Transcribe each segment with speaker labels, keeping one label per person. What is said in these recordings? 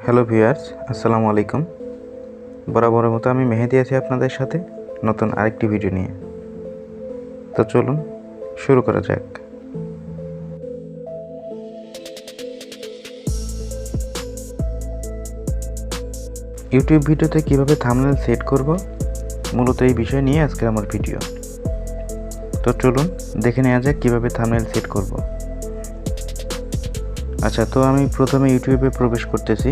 Speaker 1: Hello viewers, আসসালামু আলাইকুম। বরাবরের মতো আমি মেহেদি আছি আপনাদের সাথে নতুন আরেকটি ভিডিও নিয়ে। তো চলুন শুরু করা যাক। ইউটিউব ভিডিওতে কিভাবে থাম্বনেল সেট করব, মূলত এই বিষয় নিয়ে আজকে আমার ভিডিও। তো চলুন দেখে নেওয়া যাক কিভাবে থাম্বনেল সেট করব। আচ্ছা, তো আমি প্রথমে ইউটিউবে প্রবেশ করতেছি।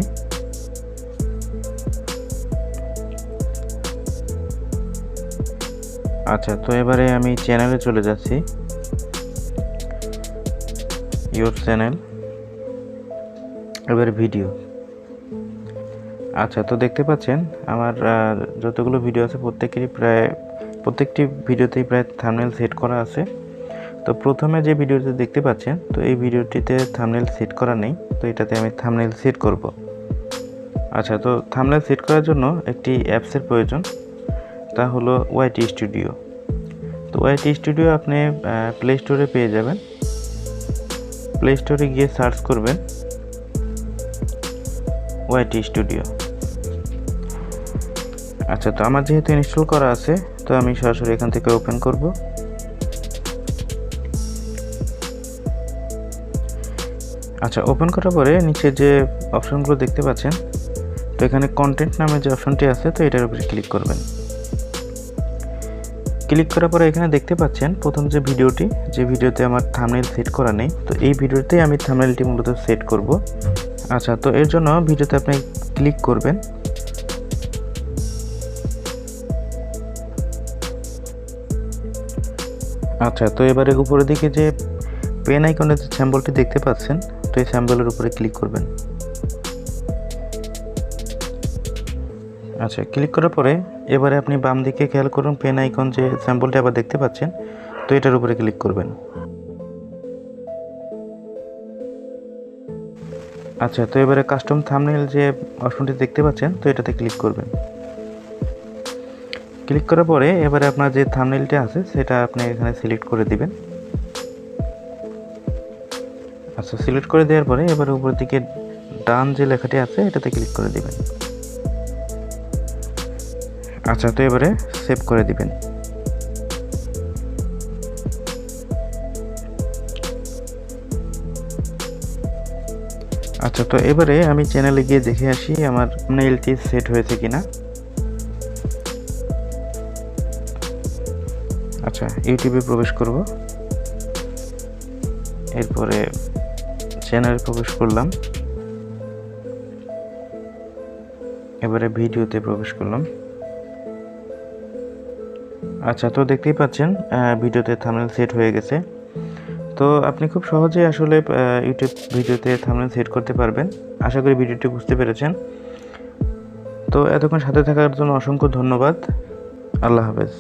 Speaker 1: আচ্ছা, তো এবারে আমি চ্যানেলে চলে যাচ্ছি, ইউর চ্যানেল, এবারে ভিডিও। আচ্ছা, তো দেখতে পাচ্ছেন আমার যতগুলো ভিডিও আছে প্রত্যেকটি ভিডিওতেই প্রায় থাম্বনেল সেট করা আছে। তো প্রথমে যে ভিডিওটি দেখতে পাচ্ছেন, তো এই ভিডিওটিতে থাম্বনেল সেট করা নেই, তো এটাতে আমি থাম্বনেল সেট করব। আচ্ছা, তো থাম্বনেল সেট করার জন্য একটি অ্যাপসের প্রয়োজন, তা হলো ওয়াইটি স্টুডিও। তো ওয়াইটি স্টুডিও আপনি প্লে স্টোরে পেয়ে যাবেন। প্লে স্টোরে গিয়ে সার্চ করবেন ওয়াইটি স্টুডিও। আচ্ছা, তো আমার যেহেতু ইনস্টল করা আছে, তো আমি সরাসরি এখান থেকে ওপেন করব। আচ্ছা, ওপেন করার পরে নিচে যে অপশনগুলো দেখতে পাচ্ছেন, তো এখানে কন্টেন্ট নামে যে অপশনটি আছে, তো এটার উপরে ক্লিক করবেন। ক্লিক করার পরে এখানে দেখতে পাচ্ছেন প্রথম যে ভিডিওতে আমার থাম্বনেল সেট করা নেই, তো এই ভিডিওতেই আমি থাম্বনেলটি মূলত সেট করব। আচ্ছা, তো এর জন্য ভিডিওতে আপনি ক্লিক করবেন। আচ্ছা, তো এবারে উপরের দিকে যে পেন আইকনের যে সিম্বলটি দেখতে পাচ্ছেন, তো এই সিম্বলের উপরে ক্লিক করবেন। আচ্ছা, ক্লিক করার পরে এবারে আপনি বাম দিকে খেয়াল করুন, পেন আইকন যে সিম্বলটি আবার দেখতে পাচ্ছেন, তো এটার উপরে ক্লিক করবেন। আচ্ছা, তো এবারে কাস্টম থাম্বনেল যে অপশনটি দেখতে পাচ্ছেন, তো এটাতে ক্লিক করবেন। ক্লিক করার পরে এবারে আপনার যে থাম্বনেলটি আছে সেটা আপনি এখানে সিলেক্ট করে দিবেন। আচ্ছা, সিলেক্ট করে দেওয়ার পরে এবারে উপরের দিকে ডান যে লেখাটি আছে এটাতে ক্লিক করে দিবেন। আচ্ছা, তো এবারে সেভ করে দিবেন। আচ্ছা, তো এবারে আমি চ্যানেলে গিয়ে দেখে আসি আমার থাম্বনেলটি সেট হয়েছে কিনা। আচ্ছা, ইউটিউবে প্রবেশ করব, এরপরে চ্যানেলে প্রবেশ করলাম, এবারে ভিডিওতে প্রবেশ করলাম। আচ্ছা, তো দেখতেই পাচ্ছেন ভিডিওতে থাম্বনেল সেট হয়ে গেছে। তো আপনি খুব সহজেই আসলে ইউটিউব ভিডিওতে থাম্বনেল সেট করতে পারবেন। আশা করি ভিডিওটি বুঝতে পেরেছেন। তো এতক্ষণ সাথে থাকার জন্য অসংখ্য ধন্যবাদ। আল্লাহ হাফেজ।